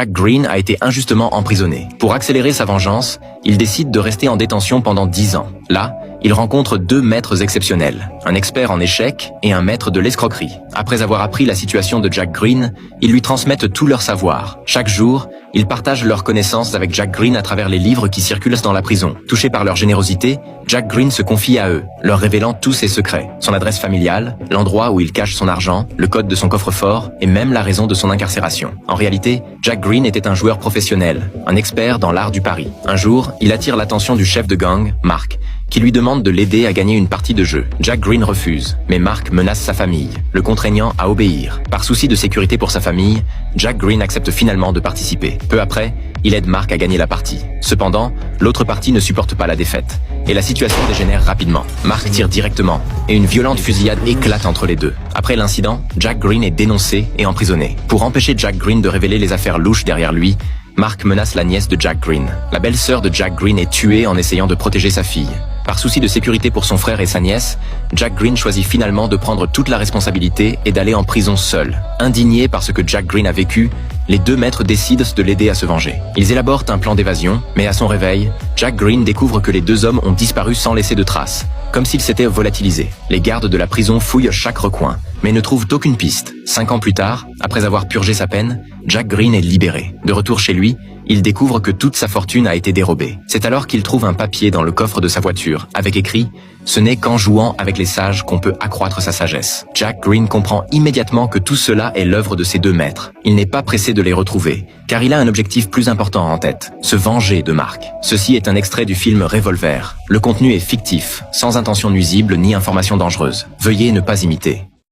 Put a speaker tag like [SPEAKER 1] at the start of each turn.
[SPEAKER 1] Jack Green a été injustement emprisonné. Pour accélérer sa vengeance, il décide de rester en détention pendant 10 ans. Là, il rencontre 2 maîtres exceptionnels, un expert en échecs et un maître de l'escroquerie. Après avoir appris la situation de Jack Green, ils lui transmettent tout leur savoir. Chaque jour, ils partagent leurs connaissances avec Jack Green à travers les livres qui circulent dans la prison. Touché par leur générosité, Jack Green se confie à eux, leur révélant tous ses secrets, son adresse familiale, l'endroit où il cache son argent, le code de son coffre-fort et même la raison de son incarcération. En réalité, Jack Green était un joueur professionnel, un expert dans l'art du pari. Un jour, il attire l'attention du chef de gang, Mark, qui lui demande de l'aider à gagner une partie de jeu. Jack Green refuse, mais Mark menace sa famille, le contraignant à obéir. Par souci de sécurité pour sa famille, Jack Green accepte finalement de participer. Peu après, il aide Mark à gagner la partie. Cependant, l'autre partie ne supporte pas la défaite, et la situation dégénère rapidement. Mark tire directement, et une violente fusillade éclate entre les deux. Après l'incident, Jack Green est dénoncé et emprisonné. Pour empêcher Jack Green de révéler les affaires louches derrière lui, Mark menace la nièce de Jack Green. La belle-sœur de Jack Green est tuée en essayant de protéger sa fille. Par souci de sécurité pour son frère et sa nièce, Jack Green choisit finalement de prendre toute la responsabilité et d'aller en prison seul. Indignés par ce que Jack Green a vécu, les 2 maîtres décident de l'aider à se venger. Ils élaborent un plan d'évasion, mais à son réveil, Jack Green découvre que les 2 hommes ont disparu sans laisser de traces, comme s'ils s'étaient volatilisés. Les gardes de la prison fouillent chaque recoin, mais ne trouvent aucune piste. 5 ans plus tard, après avoir purgé sa peine, Jack Green est libéré. De retour chez lui, il découvre que toute sa fortune a été dérobée. C'est alors qu'il trouve un papier dans le coffre de sa voiture, avec écrit « Ce n'est qu'en jouant avec les sages qu'on peut accroître sa sagesse ». Jack Green comprend immédiatement que tout cela est l'œuvre de ses 2 maîtres. Il n'est pas pressé de les retrouver, car il a un objectif plus important en tête, se venger de Mark. Ceci est un extrait du film Revolver. Le contenu est fictif, sans intention nuisible ni information dangereuse. Veuillez ne pas imiter.